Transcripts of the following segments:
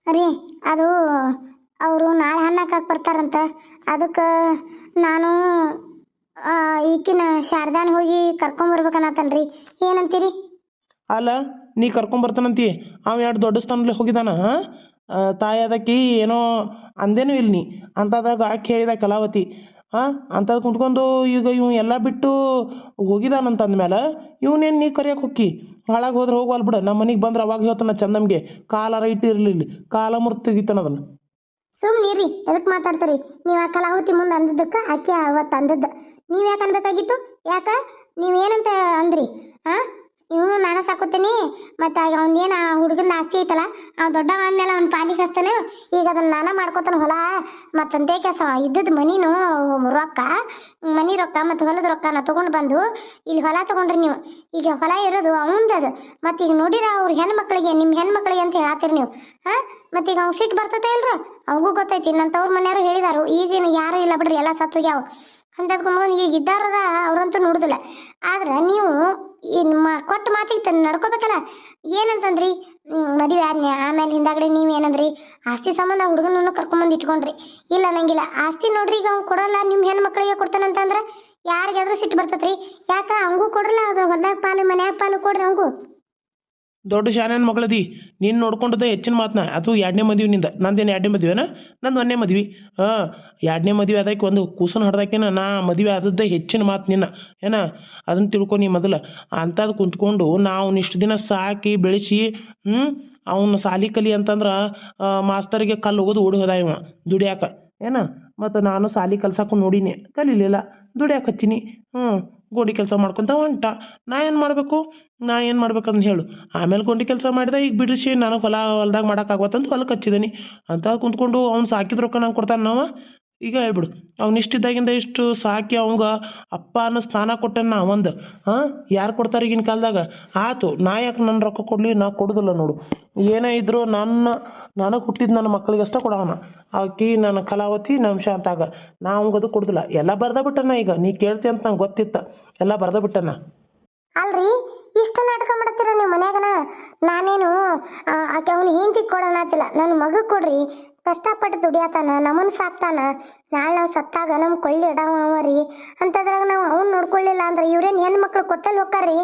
ರೀ ಅದು ಅವರು ನಾಳೆ ಹಣ್ಣಾಕಕ್ಕೆ ಬರ್ತಾರಂತ. ಅದಕ್ಕೆ ನಾನು ಈಕಿನ ಶಾರದಾನ ಹೋಗಿ ಕರ್ಕೊಂಬರ್ಬೇಕನ್ನತ್ತನ್ರಿ. ಏನಂತೀರಿ? ಅಲ್ಲ, ನೀ ಕರ್ಕೊಂಬರ್ತಾನಂತಿ ಅವ ಎರಡು ದೊಡ್ಡ ಸ್ಥಾನದಲ್ಲಿ ಹೋಗಿದ್ದಾನ. ತಾಯಿ ಅದಕ್ಕೆ ಏನೋ ಅಂದೇನೂ ಇಲ್ಲ ನೀ ಅಂಥದ್ರಾಗ ಆಕೆ ಹೇಳಿದ ಕಲಾವತಿ. ಅಂಥದ್ದು ಕುಂತ್ಕೊಂಡು ಈಗ ಇವ್ ಎಲ್ಲ ಬಿಟ್ಟು ಹೋಗಿದಾನಂತ ಅಂದಮೇಲೆ ಇವನೇನು ನೀ ಕರಿಯಕ್ಕೆ ಹೊಕ್ಕಿ? ಹಾಳಾಗಿ ಹೋದ್ರೆ ಹೋಗವಲ್ ಬಿಡು. ನಮ್ಮ ಮನೆಗೆ ಬಂದ್ರೆ ಅವಾಗ ಹೇಳ್ತಾನ ಚಂದಮ್ಗೆ ಕಾಲಾರ ಇಟ್ಟಿರಲಿಲ್ಲ, ಕಾಲ ಮುರ್ದು ತೆಗಿತಾನ ಅದನ್ನು. ಸುಮ್ಮನಿರಿ, ಎದಕ್ಕೆ ಮಾತಾಡ್ತೀರಿ? ನೀವು ಆ ಕಲಾವತಿ ಮುಂದೆ ಅಂದಿದ್ದಕ್ಕೆ ಆಕೆ ಅವತ್ತು ಅಂದದ್ದು ನೀವು ಯಾಕೆ ಅನ್ಬೇಕಾಗಿತ್ತು? ಯಾಕೆ ನೀವೇನಂತ ಅಂದ್ರಿ? ಇವನು ನಾನು ಸಾಕೋತೀನಿ, ಮತ್ತು ಅವ್ನೇನು ಆ ಹುಡುಗನ ಆಸ್ತಿ ಐತಲ್ಲ, ಅವ್ನು ದೊಡ್ಡವ ಅಂದಮೇಲೆ ಅವ್ನ ಪಾಲಿಗೆ ಹಚ್ತಾನೆ. ಈಗ ಅದನ್ನು ನಾನೇ ಮಾಡ್ಕೊತಾನೆ ಹೊಲ ಮತ್ತಂತೆ ಕೆಲಸ ಇದ್ದದ್ದು ಮನಿನೂ ರೊಕ್ಕ, ಮನಿ ರೊಕ್ಕ ಮತ್ತು ಹೊಲದ ರೊಕ್ಕನ ತೊಗೊಂಡು ಬಂದು ಇಲ್ಲಿ ಹೊಲ ತೊಗೊಂಡ್ರಿ ನೀವು. ಈಗ ಹೊಲ ಇರೋದು ಅವಂದದು. ಮತ್ತು ಈಗ ನೋಡಿರ ಅವ್ರ ಹೆಣ್ಮಕ್ಳಿಗೆ, ನಿಮ್ಮ ಹೆಣ್ಮಕ್ಳಿಗೆ ಅಂತ ಹೇಳತ್ತೀರಿ ನೀವು. ಮತ್ತು ಈಗ ಅವ್ನು ಸಿಟ್ಟು ಬರ್ತತೆ ಇಲ್ರು? ಅವಂಗೂ ಗೊತ್ತೈತಿ, ನನ್ನ ತವ್ರ ಮನೆಯವರು ಹೇಳಿದಾರು. ಈಗೇನು ಯಾರೂ ಇಲ್ಲ ಬಿಡ್ರಿ, ಎಲ್ಲ ಸತ್ತೋಗ್ಯಾವ. ಅಂಥದ್ಕೊಂಬಂದು ಈಗ ಇದ್ದಾರ ಅವ್ರಂತೂ ನೋಡುದಿಲ್ಲ. ಆದ್ರೆ ನೀವು ಕೊಟ್ಟು ಮಾತಿಗೆ ನಡ್ಕೋಬೇಕಲ್ಲ. ಏನಂತಂದ್ರಿ? ಮದುವೆ ಆದ್ನೆ ಆಮೇಲೆ ಹಿಂದಾಗಡೆ ನೀವು ಏನಂದ್ರಿ? ಆಸ್ತಿ ಸಂಬಂಧ ಹುಡುಗನನ್ನು ಕರ್ಕೊಂಬಂದು ಇಟ್ಕೊಂಡ್ರಿ. ಇಲ್ಲ ನಂಗಿಲ್ಲ ಆಸ್ತಿ ನೋಡ್ರಿ, ಈಗ ಅವ್ನು ಕೊಡಲ್ಲ, ನಿಮ್ಮ ಹೆಣ್ಮಕ್ಳಿಗೆ ಕೊಡ್ತಾನಂತಂದ್ರೆ ಯಾರಿಗಾದ್ರೂ ಸಿಟ್ಟು ಬರ್ತೈತ್ರಿ. ಯಾಕೆ ಅವಂಗೂ ಕೊಡ್ರಲ್ಲ, ಅದು ಹೊಲ್ದಾಗ ಪಾಲು ಮನ್ಯಾಗ ಪಾಲು ಕೊಡ್ರಿ ಅವಂಗೂ. ದೊಡ್ಡ ಶಾನೆನ ಮಗಳದಿ, ನೀನು ನೋಡ್ಕೊಂಡದೆ ಹೆಚ್ಚಿನ ಮಾತನ್ನ. ಅದು ಎರಡನೇ ಮದುವೆ ನಿಂದ, ನಂದೇನು ಎರಡನೇ ಮದುವೆನಾ? ನಂದು ಒಂದನೇ ಮದ್ವೆ. ಎರಡನೇ ಮದುವೆ ಆದಕ್ಕೆ ಒಂದು ಕೂಸನ ಹಡ್ದಾಕಿನ ನಾ ಮದುವೆ ಆದದ್ದೇ ಹೆಚ್ಚಿನ ಮಾತು ನಿನ್ನ. ಏನ ಅದನ್ನು ತಿಳ್ಕೊ ನೀ ಮೊದಲು. ಅಂಥದ್ದು ಕುಂತ್ಕೊಂಡು ನಾವು ಇಷ್ಟು ದಿನ ಸಾಕಿ ಬೆಳೆಸಿ ಅವನು ಸಾಲಿ ಕಲಿ ಅಂತಂದ್ರೆ ಮಾಸ್ತರಿಗೆ ಕಲ್ಲು ಹೋಗೋದು ಓಡಿ ಹೋದ ಇವ ದುಡಿಯಾಕ. ಏನ ಮತ್ತು ನಾನು ಸಾಲಿ ಕಲ್ಸಕ್ಕೂ ನೋಡೀನಿ, ಕಲೀಲಿಲ್ಲ, ದುಡಿಯಾಕೆ ಹತ್ತೀನಿ. ಗೋಡಿ ಕೆಲಸ ಮಾಡ್ಕೊತ ಹೊಂಟ. ನಾ ಏನು ಮಾಡ್ಬೇಕಂತ ಹೇಳು? ಆಮೇಲೆ ಗೊಂಡಿ ಕೆಲಸ ಮಾಡಿದೆ. ಈಗ ಬಿಡಿಸಿ ನನಗೆ ಹೊಲ್ದಾಗ ಮಾಡೋಕ್ಕಾಗತ್ತಂತ ಹೊಲಕ್ಕೆ ಹಚ್ಚಿದ್ದೀನಿ ಅಂತ ಕುಂತ್ಕೊಂಡು ಅವ್ನು ಸಾಕಿದ ರೊಕ್ಕ ನಂಗೆ ಕೊಡ್ತಾನೆ ನಾವ? ಈಗ ಹೇಳ್ಬಿಡು, ಅವ್ನು ಇಷ್ಟಿದ್ದಾಗಿಂದ ಇಷ್ಟು ಸಾಕಿ ಅವಂಗ ಅಪ್ಪ ಅನ್ನೋ ಸ್ಥಾನ ಕೊಟ್ಟೆನ ಒಂದು. ಯಾರು ಕೊಡ್ತಾರೆ ಈಗಿನ ಕಾಲದಾಗ? ಆಯ್ತು, ನಾ ಯಾಕೆ ನನ್ನ ರೊಕ್ಕ ಕೊಡಲಿ? ನಾ ಕೊಡೋದಿಲ್ಲ ನೋಡು. ಏನೇ ಇದ್ರು ನನಗೆ ಹುಟ್ಟಿದ ನನ್ನ ಮಕ್ಕಳಿಗೆ ಅಷ್ಟೇ ಕೊಡೋಣ. ಆಕಿ ನನ್ನ ಕಲಾವತಿ ನಮ್ಶ ಅಂತಾಗ ನಾ ಅವಂಗದು ಕೊಡೋದಿಲ್ಲ. ಎಲ್ಲ ಬರ್ದ ಬಿಟ್ಟನ. ಈಗ ನೀ ಕೇಳ್ತಿ ಅಂತ ನಂಗೆ ಗೊತ್ತಿತ್ತ, ಎಲ್ಲ ಬರ್ದ ಬಿಟ್ಟನ. ಅಲ್ರಿ, ಇಷ್ಟು ನಾಟಕ ಮಾಡತ್ತೀರ ನೀವು ಮನ್ಯಾಗನ? ನಾನೇನು ಆಕೆ ಅವ್ನು ಹಿಂದಿ ಕೊಡೋಣತಿಲ್ಲ, ನನ್ನ ಮಗ ಕೊಡ್ರಿ. ಕಷ್ಟಪಟ್ಟು ದುಡಿಯತಾನ, ನಮ್ಮನ್ನು ಸಾಕ್ತಾನ. ನಾಳೆ ನಾವು ಸತ್ತಾಗ ನಮ್ಮ ಕೊಳ್ಳಿ ಇಡವ ರೀ. ಅಂಥದ್ರಾಗ ನಾವು ಅವ್ನು ನೋಡ್ಕೊಳ್ಳಿಲ್ಲ ಅಂದ್ರೆ ಇವ್ರೇನು ಹೆಣ್ಮಕ್ಳು ಕೊಟ್ಟಲ್ಲಿ ಹೋಗ್ತಾರ್ರಿ.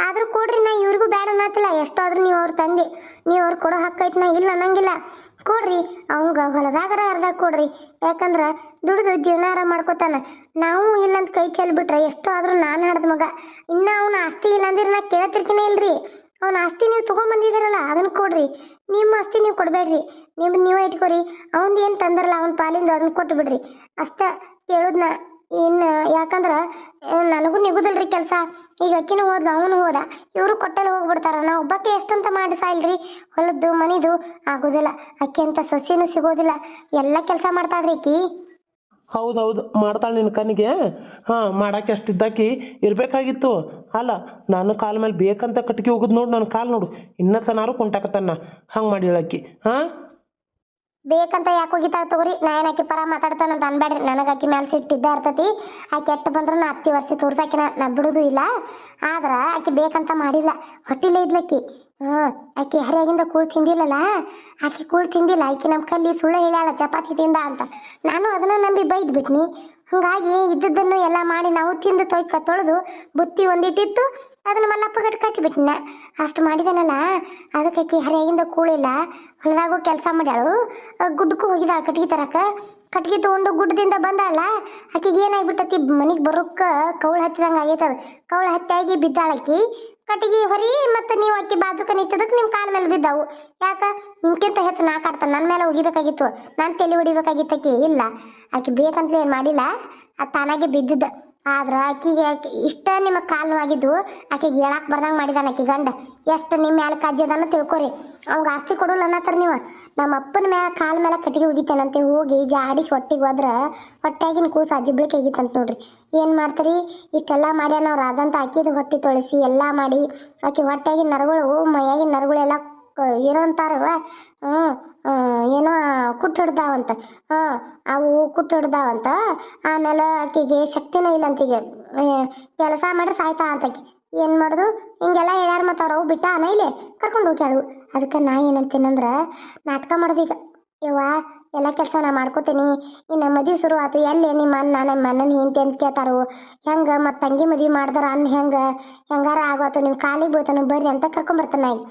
ಆದರೂ ಕೊಡ್ರಿ, ನಾ ಇವ್ರಿಗೂ ಬೇಡ ಅನ್ನತ್ತಿಲ್ಲ. ಎಷ್ಟಾದ್ರೂ ನೀವು ಅವ್ರ ತಂದೆ, ನೀವು ಅವ್ರು ಕೊಡೋ ಹಕ್ಕೈತೆ, ನಾ ಇಲ್ಲ ಅನ್ನಂಗಿಲ್ಲ. ಕೊಡ್ರಿ, ಅವಂಗ ಹೊಲದಾಗರ ಅರ್ಧ ಕೊಡ್ರಿ. ಯಾಕಂದ್ರೆ ದುಡಿದು ಜೀವನಾರ ಮಾಡ್ಕೋತಾನ. ನಾವು ಇಲ್ಲಂತ ಕೈ ಚೆಲ್ಬಿಟ್ರೆ ಎಷ್ಟೋ ಆದ್ರೂ ನಾನು ಹಡ್ದ ಮಗ. ಇನ್ನು ಅವ್ನ ಆಸ್ತಿ ಇಲ್ಲ ಅಂದ್ರೆ ನಾ ಕೇಳತಿರ್ಕಿನೇ ಇಲ್ರಿ. ಅವ್ನ ಆಸ್ತಿ ನೀವು ತೊಗೊಂಬಂದಿದ್ದೀರಲ್ಲ ಅದನ್ನ ಕೊಡ್ರಿ. ನಿಮ್ಮ ಆಸ್ತಿ ನೀವು ಕೊಡಬೇಡ್ರಿ, ನಿಮ್ದು ನೀವೇ ಇಟ್ಕೊರಿ. ಅವನದು ಏನು ತಂದ್ರಲ್ಲ ಅವ್ನ ಪಾಲಿಂದ ಅದನ್ನ ಕೊಟ್ಟು ಬಿಡ್ರಿ ಅಷ್ಟ ಕೇಳುದ್ನ. ಇನ್ನು ಯಾಕಂದ್ರೆ ನನಗೂ ನಿಗುದಲ್ರಿ ಕೆಲಸ. ಈಗ ಅಕ್ಕಿನೂ ಹೋದ, ಅವನು ಹೋದ, ಇವರು ಕೊಟ್ಟಲ್ಲಿ ಹೋಗ್ಬಿಡ್ತಾರ. ನಾವು ಒಬ್ಬಕ್ಕೆ ಎಷ್ಟಂತ ಮಾಡಿ ಸಾಯಿಲ್ರಿ? ಹೊಲದ್ದು ಮನಿದು ಆಗೋದಿಲ್ಲ. ಅಕ್ಕಿ ಅಂತ ಸೊಸೆನೂ ಸಿಗೋದಿಲ್ಲ. ಎಲ್ಲ ಕೆಲಸ ಮಾಡ್ತಾಳ್ರಿ ಅಕ್ಕಿ. ಹೌದೌದು, ಮಾಡ್ತಾಳೆ ನಿನ್ನ ಕಣ್ಣಿಗೆ. ಮಾಡೋಕ್ಕೆ ಅಷ್ಟಿದ್ದಾಕಿ ಇರಬೇಕಾಗಿತ್ತು. ಅಲ್ಲ, ನಾನು ಕಾಲ ಮೇಲೆ ಬೇಕಂತ ಕಟ್ಗೆ ಹೋಗುದು ನೋಡು. ನನ್ನ ಕಾಲು ನೋಡು, ಇನ್ನೂ ತನಾರು ಕುಂಟಾಕತ್ತನ್ನ. ಹಂಗೆ ಮಾಡಿ ಹೇಳಕ್ಕಿ. ಬೇಕಂತ ಯಾಕೆ ಹೋಗಿತಾ ತಗೋರಿ. ನಾ ಏನು ಆಕಿ ಪರ ಮಾತಾಡ್ತಾನಂತ ಅನ್ಬೇಡ್ರಿ. ನನಗೆ ಆಕಿ ಮೇಲೆ ಸಿಟ್ಟಿದ್ದ ಇರ್ತೈತಿ. ಆಕೆ ಎಟ್ಟು ಬಂದ್ರು ನಾ ಹತ್ತಿ ವರ್ಷ ತೋರ್ಸಾಕಿನ ನಾ ಬಿಡೋದು ಇಲ್ಲ. ಆದ್ರೆ ಆಕೆ ಬೇಕಂತ ಮಾಡಿಲ್ಲ, ಹೊಟ್ಟಿಲೇ ಇದ್ಲಕ್ಕಿ. ಆಕೆ ಹರಿಯಾಗಿಂದ ಕೂಳು ತಿಂದಿಲ್ಲಲ್ಲ, ಆಕೆ ಕೂಳು ತಿಂದಿಲ್ಲ. ಆಕೆ ನಮ್ಮ ಕಲ್ಲಿ ಸುಳ್ಳು ಹೇಳ್ಯಾಳ ಚಪಾತಿ ತಿಂದ ಅಂತ. ನಾನು ಅದನ್ನ ನಂಬಿ ಬೈದ್ ಬಿಟ್ನಿ. ಹಂಗಾಗಿ ಇದ್ದದ್ದನ್ನು ಎಲ್ಲ ಮಾಡಿ ನಾವು ತಿಂದು ತೊಳೆದು ಬುತ್ತಿ ಒಂದಿಟ್ಟಿತ್ತು, ಅದನ್ನ ಮಲ್ಲಪ್ಪ ಗಟ್ಟು ಕಟ್ಟಿಬಿಟ್ಟಿನ. ಅಷ್ಟು ಮಾಡಿದನಲ್ಲ, ಅದಕ್ಕೆ ಆಕೆ ಹರಿಯಾಗಿಂದ ಕೂಳಿಲ್ಲ. ಹೊಲದಾಗೂ ಕೆಲಸ ಮಾಡ್ಯಾಳು. ಗುಡ್ಡಕ್ಕೂ ಹೋಗಿದ್ದಾಳ ಕಟ್ಗೆ ತರಕ. ಕಟ್ಗೆ ತೊಗೊಂಡು ಗುಡ್ಡದಿಂದ ಬಂದಾಳ. ಆಕೆಗೆ ಏನಾಗ್ಬಿಟ್ಟತಿ, ಮನೆಗೆ ಬರೋಕ್ಕ ಕೌಳು ಹತ್ತಿದಂಗೆ ಆಗೈತದ. ಕೌಳು ಹತ್ತಾಗಿ ಬಿದ್ದಾಳಕ್ಕಿ. ಕಟ್ಟಿಗೆ ಹೊರಿ ಮತ್ತು ನೀವು ಅಕ್ಕಿ ಬಾಜುಕ ನಿಂತದಕ್ಕೆ ನಿಮ್ಮ ಕಾಲ ಮೇಲೆ ಬಿದ್ದಾವು. ಯಾಕೆ? ನಿಮ್ಗಿಂತ ಹೆಚ್ಚು ನಾಕಾಡ್ತಾನೆ. ನನ್ನ ಮೇಲೆ ಒಗಿಬೇಕಾಗಿತ್ತು, ನಾನು ತಲೆ ಹೊಡಿಬೇಕಾಗಿತ್ತು. ಆಕಿ ಇಲ್ಲ, ಆಕೆ ಬೇಕಂತಲೇ ಏನು ಮಾಡಿಲ್ಲ, ಅದು ತಾನಾಗೆ ಬಿದ್ದಿದ್ದ. ಆದ್ರೆ ಆಕಿಗೆ ಇಷ್ಟ ನಿಮ್ಮ ಕಾಲು ಆಗಿದ್ದು ಆಕೆಗೆ ಹೇಳಕ್ಕೆ ಬರ್ದಂಗೆ ಮಾಡಿದಾನೆ ಆಕೆ ಗಂಡ. ಎಷ್ಟು ನಿಮ್ಮ ಮೇಲೆ ಕಾಜಿ ಅದನ್ನು ತಿಳ್ಕೊರಿ. ಅವ್ಗೆ ಆಸ್ತಿ ಕೊಡೋಲ್ಲ ಅನ್ನತ್ತಾರ ನೀವು. ನಮ್ಮ ಅಪ್ಪನ ಮೇಲೆ ಕಾಲ ಮೇಲೆ ಕಟ್ಟಿಗೆ ಹೋಗಿತ್ತೇನಂತೆ. ಹೋಗಿ ಜಾಡಿಸಿ ಹೊಟ್ಟಿಗೆ ಹೋದ್ರೆ ಹೊಟ್ಟೆಗಿನ ಕೂಸು ಅಜ್ಜಿಬ್ಳಿಕೆ ಆಗಿತ್ತಂತ ನೋಡ್ರಿ. ಏನು ಮಾಡ್ತೀರಿ? ಇಷ್ಟೆಲ್ಲ ಮಾಡ್ಯಾನ ಅವ್ರು. ಅದಂತ ಆಕಿದು ಹೊಟ್ಟೆ ತೊಳಿಸಿ ಎಲ್ಲ ಮಾಡಿ ಆಕೆ ಹೊಟ್ಟೆಗಿನ ನರಗಳು, ಮೈಯಾಗಿನ ನರಗಳೆಲ್ಲ ಏನೋ ಅಂತಾರವ, ಏನೋ ಕುಟ್ಟು ಹಿಡ್ದಾವಂತ. ಅವು ಕುಟ್ಟು ಹಿಡ್ದಾವಂತ. ಆಮೇಲೆ ಆಕೆಗೆ ಶಕ್ತಿನೇ ಇಲ್ಲಂತೀಗ. ಕೆಲಸ ಮಾಡಿ ಸಾಯ್ತಾ ಅಂತಕಿ. ಏನು ಮಾಡೋದು ಹಿಂಗೆಲ್ಲ ಹೇಳ್ಯಾರ ಮತ್ತು ಅವ್ರು ಬಿಟ್ಟ ಇಲ್ಲಿ ಕರ್ಕೊಂಡು ಹೋಗ್ಯಾಳು. ಅದಕ್ಕೆ ನಾ ಏನಂತೀನಂದ್ರೆ ನಾಟಕ ಮಾಡೋದು ಈಗ. ಯವ್ವ ಎಲ್ಲ ಕೆಲಸ ನಾ ಮಾಡ್ಕೋತೀನಿ, ಇನ್ನು ಮದುವೆ ಶುರು ಆಯ್ತು, ಎಲ್ಲಿ ನಿಮ್ಮ ನಮ್ಮ ಅಣ್ಣನ ಹಿಂತೆ ಅಂತ ಕೇಳ್ತಾರೋ, ಹೆಂಗೆ ಮತ್ತು ತಂಗಿ ಮದುವೆ ಮಾಡ್ದಾರ ಅನ್ನ ಹೆಂಗಾರ ಆಗೋತು, ನಿಮ್ಮ ಕಾಲಿಗೆ ಬೋತಾನು ಬರ್ರಿ ಅಂತ ಕರ್ಕೊಂಬರ್ತಾನೆ. ಈಗ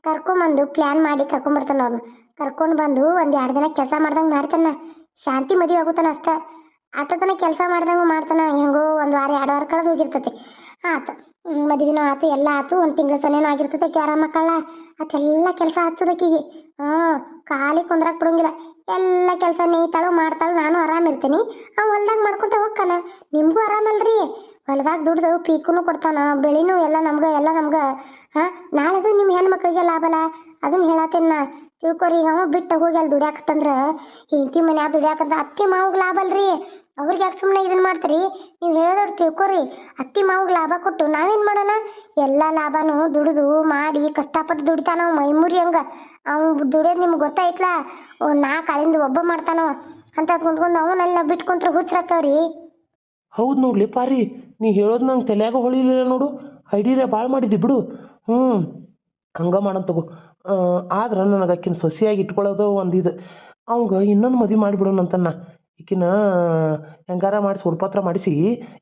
ಕರ್ಕೊಂಬಂದು ಪ್ಲ್ಯಾನ್ ಮಾಡಿ ಕರ್ಕೊಂಬರ್ತಾನೆ ಅವ್ರನ್ನ. ಕರ್ಕೊಂಡು ಬಂದು ಒಂದು 2 ದಿನ ಕೆಲಸ ಮಾಡ್ದಂಗೆ ಮಾಡ್ತಾನೆ. ಶಾಂತಿ ಮದುವೆ ಆಗುತ್ತಾನೆ ಅಷ್ಟೇ. ಆಟೋತನ ಕೆಲಸ ಮಾಡ್ದಂಗೆ ಮಾಡ್ತಾನೆ. ಹೆಂಗೋ 1 ವಾರ 2 ವಾರ ಕಳೆದು ಹೋಗಿರ್ತೈತಿ. ಆತು ಮದುವೆನೂ ಆತು, ಎಲ್ಲ ಆತು, 1 ತಿಂಗಳ ಸನೇನೂ ಆಗಿರ್ತೈತೆ. ಆಕೆ ಆರಾಮ ಮಕ್ಕಳ ಅದೆಲ್ಲ ಕೆಲಸ ಹಚ್ಚೋದಕ್ಕಿಗೆ ಖಾಲಿ ಕುಂದ್ರಾಕ್ ಬಿಡೋಂಗಿಲ್ಲ. ಎಲ್ಲ ಕೆಲಸ ನೇಯ್ತಾಳು ಮಾಡ್ತಾಳು, ನಾನು ಆರಾಮಿರ್ತೀನಿ. ಅವ್ ಹೊಲ್ದಾಗ ಮಾಡ್ಕೊತ ಹೋಗ್ತಾನ. ನಿಮಗೂ ಆರಾಮಲ್ರಿ, ಹೊಲ್ದಾಗ ದುಡ್ದು ಪೀಕೂ ಕೊಡ್ತಾನ, ಬೆಳಿನೂ ಎಲ್ಲ ನಮ್ಗೆ ನಾಳೆದು ನಿಮ್ಮ ಹೆಣ್ಮಕ್ಳಿಗೆ ಲಾಭಲ್ಲ. ಅದನ್ನ ಹೇಳತ್ತೇನ ನಾ. ತಿಳ್ಕೊರಿ, ಈಗ ಅವ ಬಿಟ್ಟು ಹೋಗಿ ಅಲ್ಲಿ ದುಡ್ಯಾಕತ್ತಂದ್ರೆ ಹೆಂಡತಿ ಮನ್ಯಾಗ ದುಡ್ಯಾಕಂತ ಅತ್ತಿ ಮಾವಿಗೆ ಲಾಭ ಅಲ್ರಿ. ಅವ್ರಿಗೆ ಯಾಕೆ ಸುಮ್ಮನೆ ಇದನ್ನ ಮಾಡ್ತೀರಿ? ನೀವು ಹೇಳೋದವ್ರು ತಿಳ್ಕೊರಿ. ಅತ್ತಿ ಮಾವಿಗೆ ಲಾಭ ಕೊಟ್ಟು ನಾವೇನು ಮಾಡೋಣ? ಎಲ್ಲ ಲಾಭನೂ ದುಡಿದು ಮಾಡಿ ಕಷ್ಟಪಟ್ಟು ದುಡಿತಾನ. ಅವ ಮೈಮೂರಿ ಹಂಗೆ ಅವ್ನು ದುಡಿಯೋದು ನಿಮ್ಗೆ ಗೊತ್ತಾಯ್ತಲ್ಲ. 4 ಆಳಿಂದ ಒಬ್ಬ ಮಾಡ್ತಾನವ ಅಂತ ಕುಂತ್ಕೊಂಡು ಅವನ್ನೆಲ್ಲ ಬಿಟ್ಕೊಂಡ್ರೆ ಹುಚ್ಚರಾಕವ್ರಿ. ಹೌದು ನೋಡ್ಲಿ ಪಾರಿ, ನೀ ಹೇಳೋದು ನಂಗೆ ತಲೆಯಾಗ ಹೊಳಿಲಿಲ್ಲ ನೋಡು. ಐಡಿಯಾ ಭಾಳ ಮಾಡಿದ್ದಿ ಬಿಡು. ಹಂಗೆ ಮಾಡೋಣ ತಗೋ. ಆದ್ರೆ ನನಗೆ ಆಕಿನ ಸೊಸೆಯಾಗಿ ಇಟ್ಕೊಳ್ಳೋದು ಒಂದು ಇದು. ಅವಂಗೆ ಇನ್ನೊಂದು ಮದುವೆ ಮಾಡಿಬಿಡೋಣಂತನ್ನ. ಈಕಿನ ಹೆಂಗಾರ ಮಾಡಿ ಸ್ವಲ್ಪತ್ರ ಮಾಡಿಸಿ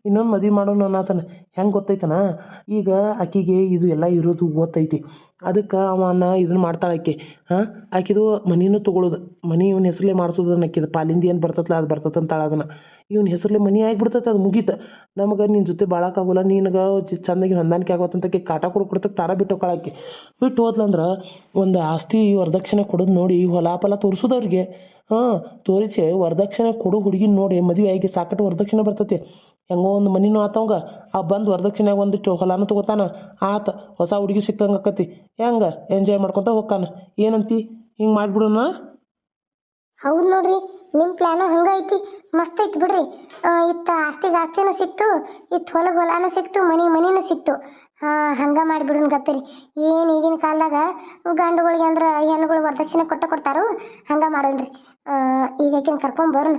ಇನ್ನೊಂದು ಮದುವೆ ಮಾಡೋಣ ಅನ್ನತಾನೆ. ಹೆಂಗೆ ಗೊತ್ತೈತನ, ಈಗ ಆಕಿಗೆ ಇದು ಎಲ್ಲ ಇರೋದು ಗೊತ್ತೈತಿ. ಅದಕ್ಕೆ ಅವನ್ನ ಇದನ್ನ ಮಾಡ್ತಾಳೆ ಆಕೆ. ಆಕಿದು ಮನಿನೂ ತೊಗೊಳೋದು, ಮನಿ ಇವನ ಹೆಸರಲ್ಲೇ ಮಾಡಿಸೋದನ್ನ. ಆಕಿದ ಪಾಲಿಂದ ಏನು ಬರ್ತೈತಲ್ಲ ಅದು ಬರ್ತೈತೆ ಅಂತಾಳೆ. ಅದನ್ನು ಇವನ ಹೆಸರಲ್ಲೇ ಮನಿ ಆಗಿಬಿಡ್ತೈತೆ. ಅದು ಮುಗೀತು. ನಮಗೆ ನಿನ್ನ ಜೊತೆ ಬಾಳಕ್ಕಾಗೋಲ್ಲ, ನಿನಗೆ ಚಂದಾಗಿ ಹೊಂದಾಣಿಕೆ ಆಗೋತ್ತಂತಕ್ಕೆ ಕಾಟ ಕೊಡ್ತಕ್ಕೆ ತಾರ ಬಿಟ್ಟು ಹೋಗ್ಕೊಳಕ್ಕೆ. ಬಿಟ್ಟು ಹೋದ್ಲಂದ್ರೆ ಒಂದು ಆಸ್ತಿ ವರದಕ್ಷಿಣೆ ಕೊಡೋದು ನೋಡಿ, ಹೊಲ ಫಲ ತೋರಿಸೋದವ್ರಿಗೆ ತೋರಿಸಿ ವರದಕ್ಷಿಣೆ ಕೊಡು ಹುಡುಗಿನ ನೋಡಿ ಮದುವೆ ಆಗಿ ಸಾಕಟ್ಟು ವರದಕ್ಷಿಣೆ ಬರ್ತೈತಿ. ಹೆಂಗೋ ಒಂದು ಮನಿನೂ ಆತವಂಗ. ಬಂದು ವರದಕ್ಷಿಣೆಯಾಗ ಒಂದಿಟ್ಟು ಹೊಲಾನು ತೊಗೋತಾನ. ಆತ ಹೊಸ ಹುಡುಗಿ ಸಿಕ್ಕಂಗೆ ಆಕತಿ. ಹೆಂಗೆ ಎಂಜಾಯ್ ಮಾಡ್ಕೊತ ಹೋಗ್ತಾನ. ಏನಂತಿ? ಹಿಂಗೆ ಮಾಡಿಬಿಡೋಣ. ಹೌದು ನೋಡ್ರಿ, ನಿಮ್ಮ ಪ್ಲ್ಯಾನು ಹಂಗೈತಿ. ಮಸ್ತ್ ಐತಿ ಬಿಡ್ರಿ. ಆಸ್ತಿಗೆ ಆಸ್ತಿನೂ ಸಿಕ್ತು, ಹೊಲನೂ ಸಿಕ್ತು, ಮನಿನೂ ಸಿಕ್ತು. ಹಂಗೆ ಮಾಡಿಬಿಡೋಣ ಗಪ್ಪಿರಿ. ಏನು ಈಗಿನ ಕಾಲದಾಗ ಗಂಡುಗಳಿಗೆ ಅಂದ್ರೆ ಹೆಣ್ಣುಗಳು ವರದಕ್ಷಿಣೆ ಕೊಡ್ತಾರೋ ಹಂಗೆ ಮಾಡೋಣ್ರಿ. ಈಗ ಆಕಿನ ಕರ್ಕೊಂಬರೋಣ.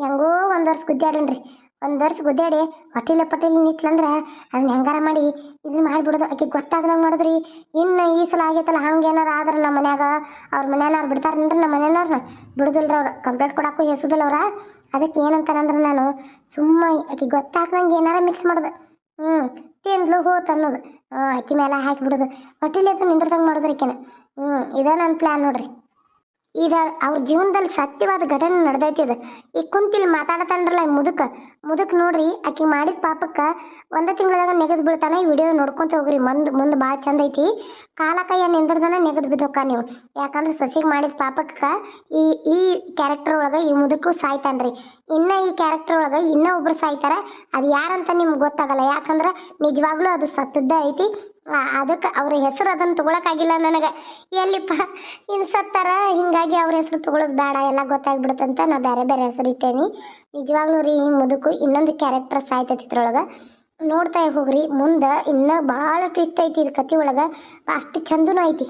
ಹೆಂಗೋ 1 ವರ್ಷ ಗುದ್ದಾಡೋಣ್ರಿ. 1 ವರ್ಷ ಗುದ್ದಾಡಿ ಹೊಟ್ಟಿಲೆ ಪಟ್ಟಿಲಿ ನಿಂತ್ಲಂದ್ರೆ ಅದನ್ನ ಹೆಂಗಾರ ಮಾಡಿ ಇದನ್ನ ಮಾಡಿಬಿಡೋದು. ಆಕೆ ಗೊತ್ತಾಗ್ದಂಗೆ ಮಾಡಿದ್ರಿ. ಇನ್ನು ಈ ಸಲ ಆಗೈತಲ್ಲ, ಹಂಗೆ ಏನಾರು ಆದ್ರೆ ನಮ್ಮ ಮನ್ಯಾಗ ಅವ್ರ ಮನೆಯವ್ರು ಬಿಡ್ತಾರೇನ್ರಿ? ನಮ್ಮ ಮನೆಯವ್ರನ್ನ ಬಿಡುದಿಲ್ರಿ. ಅವ್ರು ಕಂಪ್ಲೇಂಟ್ ಕೊಡಕ್ಕೂ ಹೆಸುದಿಲ್ಲ ಅವ್ರ. ಅದಕ್ಕೆ ಏನಂತಾರಂದ್ರೆ ನಾನು ಸುಮ್ಮ ಆಕೆ ಗೊತ್ತಾಗ್ದಂಗೆ ಏನಾರ ಮಿಕ್ಸ್ ಮಾಡೋದು. ತಿಂದ್ಲು ಹೋತ್ ಅನ್ನೋದು. ಅಕ್ಕಿ ಮೇಲೆ ಹಾಕಿಬಿಡೋದು. ಹೊಟ್ಟಿಲೆ ನಿಂದ್ರದಂಗೆ ಮಾಡೋದ್ರಿ ಆಕೆನ. ಇದೇ ನನ್ನ ಪ್ಲ್ಯಾನ್ ನೋಡ್ರಿ. ಈಗ ಅವ್ರ ಜೀವನದಲ್ಲಿ ಸತ್ಯವಾದ ಘಟನೆ ನಡೆದೈತಿ. ಇದು ಈಗ ಕುಂತಿಲ್ಲಿ ಮಾತಾಡತಾನ್ರಲ್ಲ ಈ ಮುದುಕ್ ನೋಡ್ರಿ. ಆಕಿ ಮಾಡಿದ ಪಾಪಕ್ಕೆ 1 ತಿಂಗಳದಾಗ ನೆಗೆದು ಬೀಳ್ತಾನೆ. ಈ ವಿಡಿಯೋ ನೋಡ್ಕೊಂತ ಹೋಗ್ರಿ. ಮುಂದೆ ಭಾಳ ಚಂದ ಐತಿ. ಕಾಲ ಕೈಯ ನಿಂದ್ರದನ ನೆಗೆದು ಬಿದ್ದೋಕ್ಕ ನೀವು. ಯಾಕಂದ್ರೆ ಸೊಸಿಗೆ ಮಾಡಿದ ಪಾಪಕ್ಕೆ ಈ ಕ್ಯಾರೆಕ್ಟರ್ ಒಳಗೆ ಈ ಮುದುಕು ಸಾಯ್ತಾನ್ರಿ. ಇನ್ನು ಈ ಕ್ಯಾರೆಕ್ಟರ್ ಒಳಗೆ ಇನ್ನೂ ಒಬ್ರು ಸಾಯ್ತಾರ. ಅದು ಯಾರಂತ ನಿಮ್ಗೆ ಗೊತ್ತಾಗಲ್ಲ. ಯಾಕಂದ್ರೆ ನಿಜವಾಗ್ಲೂ ಅದು ಸತ್ತದ್ದೇ ಐತಿ. ಅದಕ್ಕೆ ಅವ್ರ ಹೆಸರು ಅದನ್ನು ತೊಗೊಳಕ್ಕಾಗಿಲ್ಲ ನನಗೆ. ಎಲ್ಲಿಪ್ಪ ಇನ್ನು ಸತ್ತಾರ, ಹಿಂಗಾಗಿ ಅವ್ರ ಹೆಸರು ತೊಗೊಳೋದು ಬೇಡ, ಎಲ್ಲ ಗೊತ್ತಾಗ್ಬಿಡುತ್ತಂತ ನಾ ಬೇರೆ ಹೆಸರು ಇಟ್ಟೇನಿ. ನಿಜವಾಗ್ಲೂ ರೀ, ಈ ಮುದುಕು ಇನ್ನೊಂದು ಕ್ಯಾರೆಕ್ಟರ್ ಸಾಯ್ತೈತಿ ಇದ್ರೊಳಗೆ. ನೋಡ್ತಾ ಹೋಗ್ರಿ. ಮುಂದೆ ಇನ್ನೂ ಭಾಳ ಟ್ವಿಸ್ಟ್ ಐತಿ ಇದು ಕತೆ ಒಳಗೆ. ಅಷ್ಟು ಚಂದನೂ ಐತಿ.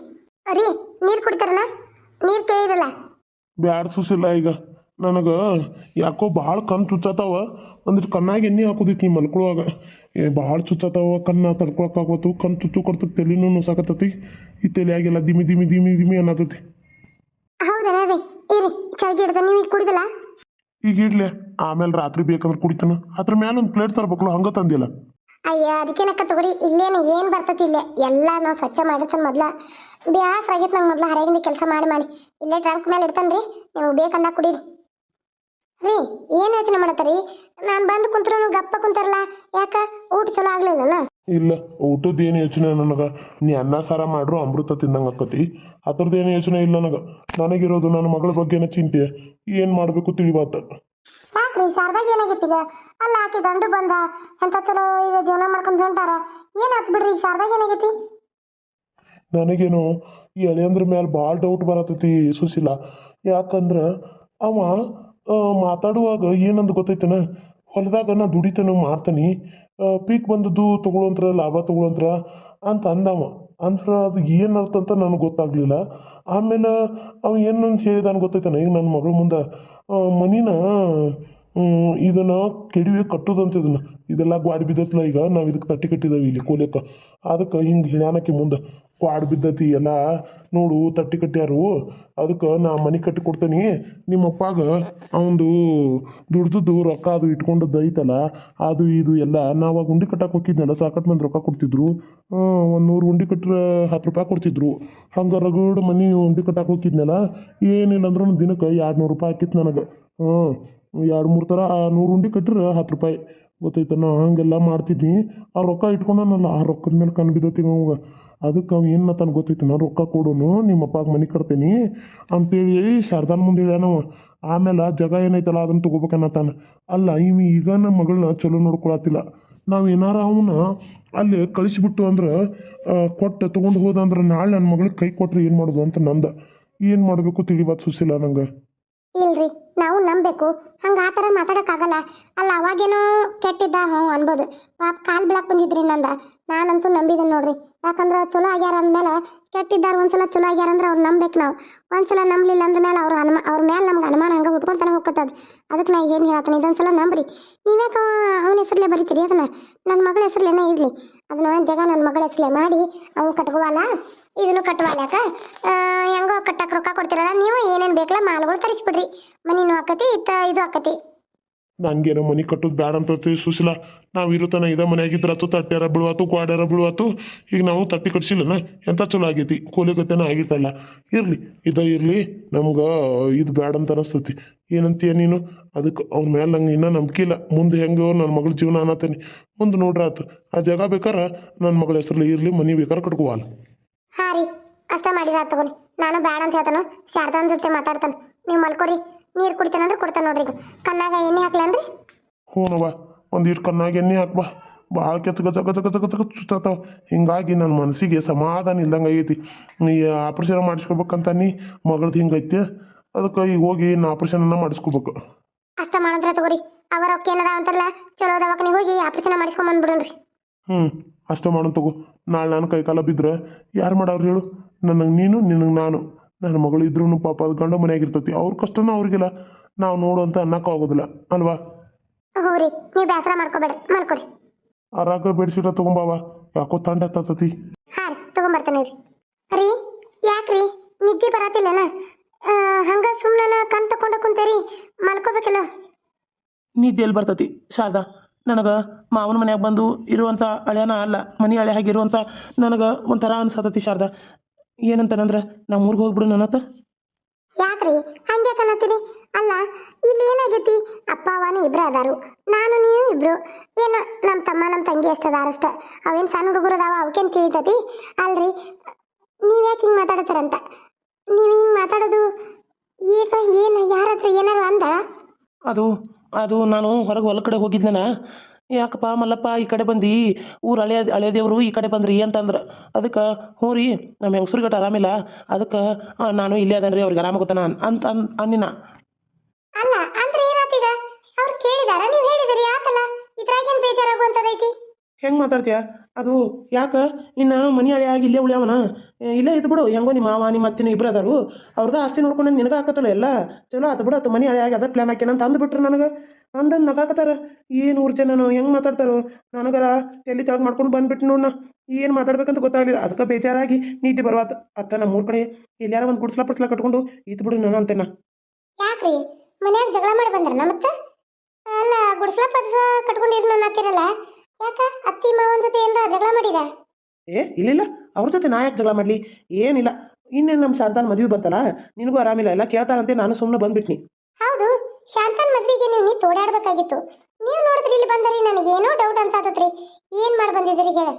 ರೀ, ನೀರು ಕುಡಿತಾರನ? ನೀರು ಕೇಳಿರಲ್ಲ? ಬ್ಯಾಡ ಸುಸಿಲ್ಲ. ಈಗ ನನಗೆ ಯಾಕೋ ಭಾಳ ಕಣ್ಣು ಚುಚ್ಚಾತಾವ. ಒಂದಿಟ್ಟು ಕಣ್ಣಾಗ ಎಣ್ಣೆ ಹಾಕೋದೈತಿ ನೀ ಮಲ್ಕೊಳ್ಳುವಾಗ. ಭಾಳ ಚುಚ್ಚಾತಾವ, ಕಣ್ಣು ತಡ್ಕೊಳಕ್ಕಾಗತ್ತು. ಕಣ್ಣು ಚುಚ್ಚು ಕೊಡ್ತಕ್ಕೆ ತಲೆನೂ ನುಸಾಕತ್ತತಿ. ಈ ತಲೆಯಾಗೆಲ್ಲ ದಿಮಿ ದಿಮಿ ದಿಮಿ ದಿಮಿ ಅನ್ನತೈತಿ. ಹೌದಾ ರೀ? ಇರಿ ಚಳಿಗೆ ಹಿಡ್ದ. ನೀವು ಈಗ ಕುಡಿದಲ್ಲ? ಈಗ ಇಡ್ಲೆ, ಆಮೇಲೆ ರಾತ್ರಿ ಬೇಕಂದ್ರೆ ಕುಡಿತಾನ. ಅದ್ರ ಮೇಲೆ ಒಂದು ಪ್ಲೇಟ್ ತರ್ಬೇಕಲ್ಲ, ಹಂಗೆ ತಂದಿಲ್ಲ. ಅಯ್ಯ ಅದಕ್ಕೇನಕ್ಕ ತಗೋರಿ. ಇಲ್ಲೇನು ಏನು ಬರ್ತೈತಿ? ಇಲ್ಲೇ ಎಲ್ಲ ನಾವು ಸ್ವಚ್ಛ ಮಾಡಿರ್ತಾನೆ. ಮೊದ್ಲ ಬ್ಯಾಸರ ಆಗೈತೆ ನಂಗೆ. ಮೊದ್ಲು ಹೊರಗಿಂದ ಕೆಲಸ ಮಾಡಿ ಇಲ್ಲೇ ಟ್ರಂಕ್ ಮೇಲೆ ಇಡ್ತಾನೆ ರೀ. ನೀವು ಬೇಕಂದಾಗ ಕುಡೀರಿ. ರೀ, ಏನು ಯೋಚನೆ ಮಾಡತ್ತೀರಿ? ನಾನು ಬಂದು ಕುಂತ್ರೂ ಗಪ್ಪ ಕುಂತಾರಲ್ಲ, ಯಾಕ? ಊಟ ಚಲೋ ಆಗ್ಲಿಲ್ಲನ? ಇಲ್ಲ, ಊಟದ ಏನು ಯೋಚನೆ ನನಗೆ. ನೀ ಅನ್ನ ಸಾರ ಮಾಡ್ರು ಅಮೃತ ತಿಂದಂಗೆ ಆಕತಿ. ಅದ್ರದ್ದು ಏನು ಯೋಚನೆ ಇಲ್ಲ ನನಗೆ. ನನಗಿರೋದು ನನ್ನ ಮಗಳ ಬಗ್ಗೆನ ಚಿಂತೆ. ಏನು ಮಾಡಬೇಕು ತಿಳಿವಾತ. ಯಾಕ್ರಿ ಶಾರದಾಗ ಏನಾಗೈತಿ ಈಗ? ಅಲ್ಲ, ಆಕೆ ಗಂಡು ಬಂದ ಎಂತ ಚಲೋ ಈಗ ಜೀವನ ಮಾಡ್ಕೊಂಡು ಹೊಂಟಾರ. ಏನಾಯ್ತು ಬಿಡ್ರಿ, ಈಗ ಶಾರದಾಗ ಏನಾಗೈತಿ? ನನಗೇನು ಈ ಅಳಿಯಂದ್ರ ಮೇಲೆ ಭಾಳ ಡೌಟ್ ಬರತೈತಿ ಸುಶೀಲ. ಯಾಕಂದ್ರೆ ಅವ ಮಾತಾಡುವಾಗ ಏನಂದು ಗೊತ್ತೈತನ, ಹೊಲದಾಗ ನಾ ದುಡಿತಾನೆ ಮಾಡ್ತಾನೆ, ಪೀಕ್ ಬಂದದ್ದು ತೊಗೊಳಂತ್ರ ಲಾಭ ತೊಗೊಳಂತ್ರ ಅಂತ ಅಂದವ. ಅಂದ್ರೆ ಅದು ಏನು ಅರ್ಥ ಅಂತ ನನಗೆ ಗೊತ್ತಾಗಲಿಲ್ಲ. ಆಮೇಲೆ ಅವ ಏನಂತ ಹೇಳಿದಾನು ಗೊತ್ತೈತನ, ಈಗ ನನ್ನ ಮಗಳ ಮುಂದೆ ಮನಿನ ಇದನ್ನ ಕೆಡವಿ ಕಟ್ಟೋದಂತ ಇದೆಲ್ಲ ಗ್ವಾಡ್ ಬಿದ್ದತ್ಲ ಈಗ ನಾವು ಇದಕ್ಕೆ ತಟ್ಟಿ ಕಟ್ಟಿದ್ದೇವೆ ಇಲ್ಲಿ ಕೋಲಿಕ್ಕೆ ಅದಕ್ಕೆ ಹಿಂಗೆ ಹಿಡ್ಯಾನಕ್ಕೆ ಮುಂದೆ ಗ್ವಾಡ್ ಬಿದ್ದತಿ ಎಲ್ಲ ನೋಡು ತಟ್ಟಿ ಕಟ್ಟ್ಯಾರು ಅದಕ್ಕೆ ನಾ ಮನೆ ಕಟ್ಟಿ ಕೊಡ್ತೇನೆ ನಿಮ್ಮ ಅಪ್ಪಾಗ ಅವಂದು ದುಡ್ದದ್ದು ರೊಕ್ಕ ಅದು ಇಟ್ಕೊಂಡದ್ದು ಐತಲ್ಲ ಅದು ಇದು ಎಲ್ಲ ನಾವು ಆಗ ಉಂಡಿ ಕಟ್ಟಕ್ಕೆ ಹೋಗಿದ್ನಲ್ಲ ಸಾಕಷ್ಟು ಮಂದಿ ರೊಕ್ಕ ಕೊಡ್ತಿದ್ರು ಒಂದು 100 ಉಂಡಿ ಕಟ್ಟರೆ 10 ರೂಪಾಯಿ ಕೊಡ್ತಿದ್ರು ಹಂಗೆ ರಗಡ್ ಮನೆ ಉಂಡಿ ಕಟ್ಟಕ್ಕೆ ಹೋಗಿದ್ನಲ್ಲ ಏನಿಲ್ಲ ಅಂದ್ರೆ ಒಂದು ದಿನಕ್ಕೆ 200 ರೂಪಾಯಿ ಹಾಕಿತ್ತು ನನಗೆ 2-3 ಥರ 100 ಉಂಡಿ ಕಟ್ರೆ 10 ರೂಪಾಯಿ ಗೊತ್ತೈತೆ ನಾ ಹಂಗೆಲ್ಲ ಮಾಡ್ತಿದ್ನಿ ಆ ರೊಕ್ಕ ಇಟ್ಕೊಂಡನಲ್ಲ ಆ ರೊಕ್ಕದ ಮೇಲೆ ಕಣ್ಣು ಬಿದ್ದತಿ ಅವಾಗ ಅದಕ್ಕೆ ಅವ ಏನು ತನಗೆ ಗೊತ್ತೈತೆ ನಾ ರೊಕ್ಕ ಕೊಡೋನು ನಿಮ್ಮ ಅಪ್ಪಾಗ ಮನೆ ಕಟ್ತೇನೆ ಅಂತೇಳಿ ಶಾರದಾನ ಮುಂದೆ ಹೇಳ್ಯಾನವ ಆಮೇಲೆ ಜಾಗ ಏನೈತಲ್ಲ ಅದನ್ನು ತೊಗೋಬೇಕನ್ನತಾನ ಅಲ್ಲ ಈಗ ನಮ್ಮ ಮಗಳನ್ನ ಚಲೋ ನೋಡ್ಕೊಳತ್ತಿಲ್ಲ ನಾವು ಏನಾರ ಅವನ್ನ ಅಲ್ಲಿ ಕಳಿಸ್ಬಿಟ್ಟು ಅಂದ್ರೆ ಕೊಟ್ಟು ತೊಗೊಂಡು ಹೋದಂದ್ರೆ ನಾಳೆ ನನ್ನ ಮಗಳಿಗೆ ಕೈ ಕೊಟ್ಟರೆ ಏನು ಮಾಡೋದು ಅಂತ ನಂದು ಏನು ಮಾಡಬೇಕು ತಿಳಿಬಾತ್ ಸುಸಿಲ್ಲ ನಂಗೆ ಇಲ್ರಿ ನಾವು ನಂಬೇಕು ಹಂಗೆ ಆ ಥರ ಮಾತಾಡೋಕ್ಕಾಗಲ್ಲ ಅಲ್ಲ ಅವಾಗೇನೋ ಕೆಟ್ಟಿದ್ದ ಹ್ಞೂ ಅನ್ಬೋದು ಪಾಪ ಕಾಲು ಬೀಳಕ್ಕೆ ಬಂದಿದ್ರಿ ನಂದ ನಾನಂತೂ ನಂಬಿದ್ದೇನೆ ನೋಡ್ರಿ ಯಾಕಂದ್ರೆ ಚಲೋ ಆಗ್ಯಾರ ಅಂದಮೇಲೆ ಕೆಟ್ಟಿದ್ದಾರ ಒಂದ್ಸಲ ಚಲೋ ಆಗ್ಯಾರ ಅಂದ್ರೆ ಅವ್ರು ನಂಬೇಕು ನಾವು ಒಂದ್ಸಲ ನಂಬಲಿಲ್ಲ ಅಂದ ಮೇಲೆ ಅವ್ರ ಮೇಲೆ ನಮ್ಗೆ ಅನುಮಾನ ಹಂಗೆ ಹುಟ್ಕೊಂತಾನೆ ಹೋಗ್ತದ ಅದಕ್ಕೆ ನಾ ಏನು ಹೇಳ್ತೀನಿ ಇದೊಂದ್ಸಲ ನಂಬ್ರಿ ನೀವ್ಯಾಕೆ ಅವನ ಹೆಸರಲ್ಲೇ ಬರೀತೀರಿ ಅದನ್ನ ನನ್ನ ಮಗಳ ಹೆಸರಲ್ಲೇನೇ ಇರಲಿ ಅದನ್ನ ಜಾಗ ನನ್ನ ಮಗಳ ಹೆಸರಲ್ಲೇ ಮಾಡಿ ಅವ್ನು ಕಟ್ಕೋವಲ್ಲ ಇದನ್ನು ಕಟ್ಟುವಲ್ಯಾಕ ಹೆಂಗೋ ಕಟ್ಟಕ್ಕೆ ರೊಕ್ಕ ಕೊಡ್ತೀರಲ್ಲ ನೀವು ಏನೇನು ಬೇಕಲ್ಲ ಮಾಲ್ಗಳು ತರಿಸ್ಬಿಡ್ರಿ ಮನಿನೂ ಆಕತಿ ಇದು ಆಕತಿ ನನಗೇನೋ ಮನೆ ಕಟ್ಟೋದು ಬ್ಯಾಡ ಅಂತ ಸುಸಿಲ್ಲ ನಾವು ಇರುತ್ತಾನ ಇದೇ ಮನೆಯಾಗಿದ್ರಾತು ತಟ್ಟ್ಯಾರ ಬೀಳುವಾತು ಗ್ವಾಡ್ಯಾರ ಬೀಳುವಾತು ಈಗ ನಾವು ತಟ್ಟಿ ಕಟ್ಸಿಲ್ಲನ ಎಂಥ ಚಲೋ ಆಗೈತಿ ಕೋಲಿಗತೆನ ಆಗಿತ್ತಲ್ಲ ಇರಲಿ ಇರಲಿ ನಮ್ಗೆ ಇದು ಬ್ಯಾಡ ಅಂತ ಅನಿಸ್ತತಿ ಏನಂತೀಯ ನೀನು ಅದಕ್ಕೆ ಅವ್ನ ಮೇಲೆ ನಂಗೆ ಇನ್ನೂ ನಂಬಿಕೆ ಇಲ್ಲ ಮುಂದೆ ಹೆಂಗೋ ನನ್ನ ಮಗಳ ಜೀವನ ಅನ್ನತ್ತೇನೆ ಮುಂದೆ ನೋಡ್ರಿ ಆತು ಆ ಜಾಗ ಬೇಕಾರೆ ನನ್ನ ಮಗಳ ಹೆಸರಲ್ಲಿ ಇರಲಿ ಮನೆ ಬೇಕಾರೆ ಕಟ್ಕೋವಲ್ಲ ಹಾಂ ರೀ ಅಷ್ಟ ಮಾಡಿರ ತಗೋರಿ ನಾನು ಬ್ಯಾಡ ಅಂತ ಹೇಳ್ತಾನು ಶಾರದಾನ ಜೊತೆ ಮಾತಾಡ್ತಾನೆ ನೀವು ಮಲ್ಕೋರಿ ನೀರು ಕುಡಿತಾನಂದ್ರೆ ಕೊಡ್ತಾನೆ ನೋಡ್ರಿ ಈಗ ಕಣ್ಣಾಗ ಎಣ್ಣೆ ಹಾಕ್ಲೇನ್ರಿ ಹ್ಞೂನವ್ವ ಒಂದು ಇಟ್ಟು ಕಣ್ಣಾಗ ಎಣ್ಣೆ ಹಾಕ್ಬಾ ಭಾಳ ಕೆತ್ತ ಗತ ಗತ ಗತ ಗತ ಗತ ಸುತ್ತಾತಾವ ಹಿಂಗಾಗಿ ನನ್ನ ಮನಸ್ಸಿಗೆ ಸಮಾಧಾನ ಇಲ್ದಂಗೆ ಆಗೈತಿ ನೀ ಆಪ್ರೇಷನ್ ಮಾಡಿಸ್ಕೋಬೇಕಂತ ನೀ ಮಗಳದ್ದು ಹಿಂಗೈತಿ ಅದಕ್ಕೆ ಈಗ ಹೋಗಿ ನಾ ಆಪ್ರೇಷನ್ನ ಮಾಡಿಸ್ಕೋಬೇಕು ಅಷ್ಟ ಮಾಡಿದ್ರೆ ತಗೋರಿ ಅವರ ರೊಕ್ಕ ಏನದ ಅಂತಾರಲ್ಲ ಚಲೋ ದವಾಖಾನಿಗೆ ಹೋಗಿ ಆಪ್ರೇಷನ್ ಮಾಡಿಸ್ಕೊಂಬಂದ್ಬಿಡೋಣ್ರಿ ಅಷ್ಟೇ ಮಾಡೋಣ ತಗೋ ನಾಳೆ ನಾನು ಕೈಕಾಲ ಬಿದ್ದರೆ ಯಾರು ಮಾಡವ್ರು ಹೇಳು ನನಗೆ ನೀನು ನಿನಗೆ ನಾನು ನನ್ನ ಮಗಳು ಇದ್ರೂ ಪಾಪ ಅದು ಗಂಡ ಮನೆಯಾಗಿರ್ತೈತಿ ಅವ್ರ ಕಷ್ಟನ ಅವ್ರಿಗಿಲ್ಲ ನಾವು ನೋಡು ಅಂತ ಅನ್ನಕ್ಕೂ ಆಗೋದಿಲ್ಲ ಅಲ್ವಾ ಹ್ಞೂ ರೀ ನೀವು ಬೇಸರ ಮಾಡ್ಕೋಬೇಡ್ರಿ ಮಲ್ಕೋರಿ ಆರಾಗ ಬೆಡ್ಶೀಟ ತೊಗೊಂಬಾವ ಯಾಕೋ ತಂಡ ಹತ್ತತಿ ಹಾಂ ರೀ ತೊಗೊಂಬರ್ತಾನೆ ರೀ ರೀ ಯಾಕ್ರಿ ನಿದ್ದೆ ಬರತ್ತಿಲ್ಲನ ಹಂಗೆ ಸುಮ್ಮನೆ ಕಣ್ ತಕೊಂಡ ಕುಂತೇರಿ ಮಲ್ಕೋಬೇಕಲ್ಲ ನಿದ್ದೆ ಎಲ್ಲಿ ಬರ್ತೈತಿ ಶಾರದಾ ನನಗೆ ಮಾವನ ಮನ್ಯಾಗ ಬಂದು ಇರುವಂಥ ಹಳೆಯನ ಅಲ್ಲ ಮನೆ ಹಳೆ ಆಗಿರುವಂಥ ನನಗೆ ಒಂಥರ ಅನ್ಸತತಿ ಶಾರದಾ ಏನಂತಾನಂದ್ರೆ ನಾವು ಊರಿಗೆ ಹೋಗ್ಬಿಡು ನನ್ನತ್ತ ಯಾಕ್ರಿ ಹಂಗೆ ಕನ್ನತ್ತೀರಿ ಅಲ್ಲ ಇಲ್ಲಿ ಏನಾಗೈತಿ ಅಪ್ಪ ಅವನು ಇಬ್ರು ಅದಾರು ನಾನು ನೀವು ಇಬ್ರು ಏನು ನಮ್ಮ ತಮ್ಮ ನಮ್ಮ ತಂಗಿ ಅಷ್ಟು ಅದಾರಷ್ಟ ಅವೇನು ಸಣ್ಣ ಹುಡುಗರು ಅದಾವ ಅವಕ್ಕೇನು ತಿಳಿತತಿ ಅಲ್ರಿ ನೀವ್ಯಾಕೆ ಹಿಂಗೆ ಮಾತಾಡತ್ತಾರಂತ ನೀವು ಹಿಂಗೆ ಮಾತಾಡೋದು ಈಗ ಏನು ಯಾರಾದ್ರೂ ಏನಾರು ಅಂದ ಅದು ನಾನು ಹೊರಗೆ ಹೊಲ ಕಡೆ ಹೋಗಿದ್ನನ ಯಾಕಪ್ಪ ಮಲ್ಲಪ್ಪ ಈ ಕಡೆ ಬಂದು ಊರು ಹಳೆ ದೇವರು ಈ ಕಡೆ ಬಂದ್ರಿ ಅಂತಂದ್ರೆ ಅದಕ್ಕೆ ಹ್ಞೂ ರೀ ನಮ್ಮ ಹೆಂಗಸ್ರಿಗೆ ಆರಾಮಿಲ್ಲ ಅದಕ್ಕೆ ನಾನು ಇಲ್ಲೇ ಅದನ್ರಿ ಅವ್ರಿಗೆ ಆರಾಮ ಗೊತ್ತಾನ ಅಂತ ಅನ್ನಿನ ಅಲ್ಲ ಅಂದ್ರೆ ಏನಾತೀಗ ಅವ್ರು ಕೇಳಿದಾರ ನೀವು ಹೇಳಿದಿರಿ ಯಾಕಲ್ಲ ಇದ್ರಾಗೇನು ಬೇಜಾರಾಗುವಂಥದ್ದೈತಿ ಹೆಂಗೆ ಮಾತಾಡ್ತೀಯ ಅದು ಯಾಕೆ ಇನ್ನು ಮನೆ ಹಳೆ ಆಗಿ ಇಲ್ಲೇ ಉಳ್ಯಾವನ ಇಲ್ಲೇ ಇದ್ದು ಬಿಡು ಹೆಂಗೋ ನಿಮ್ಮ ಮಾವ ನಿಮ್ಮ ಅತ್ತಿನ ಇಬ್ಬರು ಅದಾರು ಅವ್ರದ್ದು ಆಸ್ತಿ ನೋಡ್ಕೊಂಡು ನಿನಗೆ ಹಾಕತ್ತಲ್ಲ ಎಲ್ಲ ಚಲೋ ಆತು ಬಿಡು ಆತು ಮನೆ ಹಳೆ ಆಗಿ ಅದ ಪ್ಲ್ಯಾನ್ ಹಾಕ್ಯಾನಂತ ಅಂದ್ಬಿಟ್ರು ನನಗೆ ಅಂದಂದು ನಗಾಕತ್ತಾರ ಏನು ಊರು ಜನನು ಹೆಂಗೆ ಮಾತಾಡ್ತಾರೋ ನನಗರ ತಲೆ ತೆಳಗೆ ಮಾಡ್ಕೊಂಡು ಬಂದ್ಬಿಟ್ಟು ನೋಡಣ ಏನು ಮಾತಾಡ್ಬೇಕಂತ ಗೊತ್ತಾಗಲಿಲ್ಲ ಅದಕ್ಕೆ ಬೇಜಾರಾಗಿ ನೀತಿ ಬರುವಾತ ಅತ್ತ ನಮ್ಮ ಊರ ಕಡೆ ಎಲ್ಲಾರ ಒಂದು ಗುಡ್ಸ್ಲ ಪಡ್ಸ್ಲ ಕಟ್ಕೊಂಡು ಇತ್ತು ಬಿಡು ನಾನು ಅಂತೇನ ಯಾಕ್ರಿ ಮನ್ಯಾಗ ಜಗಳ ಮಾಡಿ ಬಂದ್ರ ಮತ್ತೆ ಅಲ್ಲ ಗುಡ್ಸ್ಲ ಪಡ್ಸ ಕಟ್ಕೊಂಡಿರ್ ನನ್ನ ಹತ್ತಿರಲ್ಲ ಯಾಕ ಅತ್ತಿ ಮಾವನ ಜೊತೆ ಏನಾರ ಜಗಳ ಮಾಡಿರ ಇಲ್ಲ ಅವ್ರ ಜೊತೆ ನಾ ಯಾಕೆ ಜಗಳ ಮಾಡಲಿ ಏನಿಲ್ಲ ಇನ್ನೇನು ನಮ್ಮ ಶಾರದಾನ ಮದುವೆ ಬಂತಲ್ಲ ನಿನಗೂ ಆರಾಮಿಲ್ಲ ಎಲ್ಲ ಕೇಳ್ತಾರಂತೆ ನಾನು ಸುಮ್ಮನೆ ಬಂದ್ಬಿಟ್ನಿ ಹೌದು ಶಾಂತನ್ ಮದ್ವಿಗೆ ನೀವು ತೋಡಾಡ್ಬೇಕಾಗಿತ್ತು ನೀವು ನೋಡಿದ್ರಿ ಇಲ್ಲಿ ಬಂದರಿ ನನಗೇನೋ ಡೌಟ್ ಅನ್ಸಾತತ್ರಿ ಏನ್ ಮಾಡಿ ಬಂದಿದ್ದೀರಿ ಹೇಳ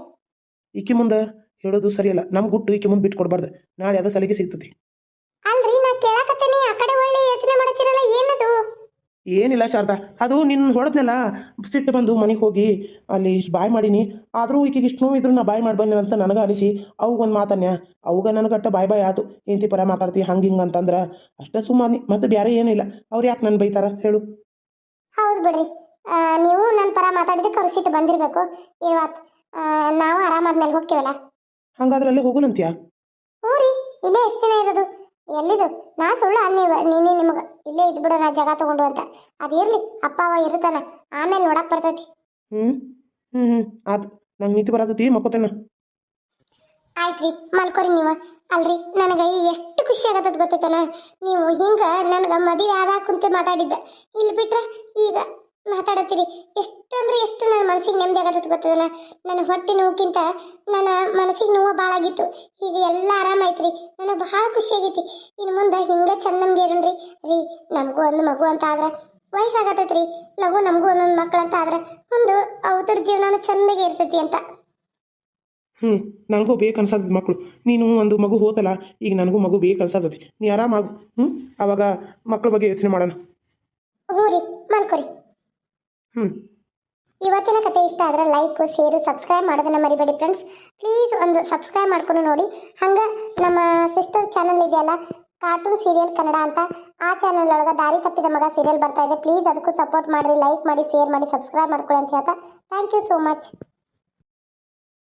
ಈಕಿ ಮುಂದೆ ಹೇಳೋದು ಸರಿಯಲ್ಲ ನಮ್ಮ ಗುಟ್ಟು ಈಕಿ ಮುಂದೆ ಬಿಟ್ಟು ಕೊಡಬಾರ್ದು ನಾಳೆ ಅದು ಸಲಿಗೆ ಸಿಗ್ತತಿ ಅಲ್ರಿ ನಾ ಕೇಳಕತ್ತೇನಿ ಆ ಕಡೆ ಒಳ್ಳೆ ಯೋಚನೆ ಮಾಡ್ತಿರಲ್ಲ ಏನದು ಏನಿಲ್ಲ ಶಾರದಾ ಅದು ನಿನ್ನ ಹೊಡೆದ್ನಲ್ಲ ಸಿಟ್ಟು ಬಂದು ಮನೆಗೆ ಹೋಗಿ ಅಲ್ಲಿ ಇಷ್ಟು ಬಾಯ್ ಮಾಡೀನಿ ಆದರೂ ಈಕಿಗೆ ಇಷ್ಟು ನೋವು ಇದ್ರು ನಾ ಬಾಯ್ ಮಾಡಿ ಬಂದೆ ಅಂತ ನನಗೆ ಅನಿಸಿ ಅವಾಗೊಂದು ಮಾತನ್ಯ ಅವಾಗ ನನಗಟ್ಟ ಬಾಯ್ ಆಯ್ತು ಏನಂತಿ ಪರ ಮಾತಾಡ್ತಿ ಹಂಗೆ ಹಿಂಗೆ ಅಂತಂದ್ರೆ ಅಷ್ಟೇ ಸುಮ್ಮನೆ ಮತ್ತೆ ಬೇರೆ ಏನಿಲ್ಲ ಅವ್ರು ಯಾಕೆ ನನ್ನ ಬೈತಾರ ಹೇಳು ಹೌದು ಬಿಡ್ರಿ ನೀವು ನನ್ನ ಪರ ಮಾತಾಡಿದಕ್ಕೆ ಅವ್ರ ಸಿಟ್ಟು ಬಂದಿರಬೇಕು ಇವತ್ತು ನಾವು ಆರಾಮಾದ್ಮೇಲೆ ಹೋಗ್ತೀವಲ್ಲ ಹಂಗಾದ್ರೆ ಅಲ್ಲೇ ಹೋಗುನಂತ್ಯಾ ಹ್ಞೂ ರೀ ಇಲ್ಲೇ ಎಷ್ಟು ದಿನ ಇರೋದು ಎಲ್ಲಿದು ನಾ ಸುಳ್ಳು ಅನ್ನಿ ನೀನು ನಿಮಗೆ ಇಲ್ಲೇ ಇದ್ಬಿಡು ನಾ ಜಾಗ ತಗೊಂಡು ಅಂತ. ಅದಿರ್ಲಿ ಅಪ್ಪ ಅವ ಇರುತ್ತಾನ, ಆಮೇಲೆ ನೋಡಕ್ ಬರ್ತೈತಿ. ಹ್ಞೂ ಹ್ಞೂ ಹ್ಞೂ ಆತು, ನಂಗೆ ನಿಂತು ಬರತೈತಿ ಮಕ್ಕೋತೇನೆ. ಆಯ್ತ್ರಿ ಮಲ್ಕೋರಿ ನೀವು. ಅಲ್ರಿ ನನಗೆ ಈಗ ಎಷ್ಟು ಖುಷಿ ಆಗತ್ತದ ಗೊತ್ತೈತನ, ನೀವು ಹಿಂಗ ನನಗೆ ಮದುವೆ ಆದಾಗ ಕುಂತು ಮಾತಾಡಿದ್ದ ಇಲ್ಲಿ ಬಿಟ್ರೆ ಈಗ ಮಾತಾಡತ್ತೀರಿ. ಎಷ್ಟಂದ್ರೆ ಎಷ್ಟು ನನ್ನ ಮನಸ್ಸಿಗೆ ನೆಮ್ಮದಿ ಆಗತ್ತದ ಗೊತ್ತದನ. ನನ್ನ ಹೊಟ್ಟೆ ನೋವುಕ್ಕಿಂತ ನನ್ನ ಮನಸ್ಸಿಗೆ ನೋವು ಭಾಳ ಆಗಿತ್ತು. ಈಗ ಎಲ್ಲ ಆರಾಮಾಯ್ತ್ರಿ, ನನಗೆ ಭಾಳ ಖುಷಿ ಆಗೈತಿ. ಇನ್ನು ಮುಂದೆ ಹಿಂಗೆ ಚಂದ ನಮ್ಗೆ ಇರೋಣ್ರಿ. ರೀ ನಮಗೂ ಒಂದು ಮಗು ಅಂತ ಆದ್ರೆ ವಯಸ್ಸಾಗತ್ತೈತ್ರಿ, ಲಘು ನಮಗೂ ಒಂದೊಂದು ಮಕ್ಕಳು ಅಂತ ಆದ್ರೆ ಒಂದು ಅವ್ರ ಜೀವನನೂ ಚಂದಾಗೆ ಇರ್ತೈತಿ ಅಂತ. ಹ್ಞೂ ನನಗೂ ಬೇಕು ಅನ್ಸತ್ತದ ಮಕ್ಕಳು. ನೀನು ಒಂದು ಮಗು ಹೋತಲ್ಲ, ಈಗ ನನಗೂ ಮಗು ಬೇಕು ಅನ್ಸತ್ತತಿ. ನೀ ಆರಾಮಾಗು. ಆವಾಗ ಮಕ್ಕಳ ಬಗ್ಗೆ ಯೋಚನೆ ಮಾಡೋಣ. ಹ್ಞೂ ರೀ ಮಲ್ಕೋರಿ. ಹ್ಞೂ ಇವತ್ತಿನ ಕತೆ ಇಷ್ಟ ಆದರೆ ಲೈಕ್ ಶೇರು ಸಬ್ಸ್ಕ್ರೈಬ್ ಮಾಡೋದನ್ನ ಮರಿಬೇಡಿ ಫ್ರೆಂಡ್ಸ್. ಪ್ಲೀಸ್ ಒಂದು ಸಬ್ಸ್ಕ್ರೈಬ್ ಮಾಡ್ಕೊಂಡು ನೋಡಿ. ಹಂಗೆ ನಮ್ಮ ಸಿಸ್ಟರ್ ಚಾನಲ್ ಇದೆಯಲ್ಲ ಕಾರ್ಟೂನ್ ಸೀರಿಯಲ್ ಕನ್ನಡ ಅಂತ, ಆ ಚಾನಲ್ ಒಳಗೆ ದಾರಿ ತಪ್ಪಿದ ಮಗ ಸೀರಿಯಲ್ ಬರ್ತಾ ಇದೆ. ಪ್ಲೀಸ್ ಅದಕ್ಕೂ ಸಪೋರ್ಟ್ ಮಾಡಿರಿ, ಲೈಕ್ ಮಾಡಿ, ಶೇರ್ ಮಾಡಿ, ಸಬ್ಸ್ಕ್ರೈಬ್ ಮಾಡ್ಕೊಳ್ಳಿ ಅಂತ ಹೇಳ್ತಾ ಥ್ಯಾಂಕ್ ಯು ಸೋ ಮಚ್.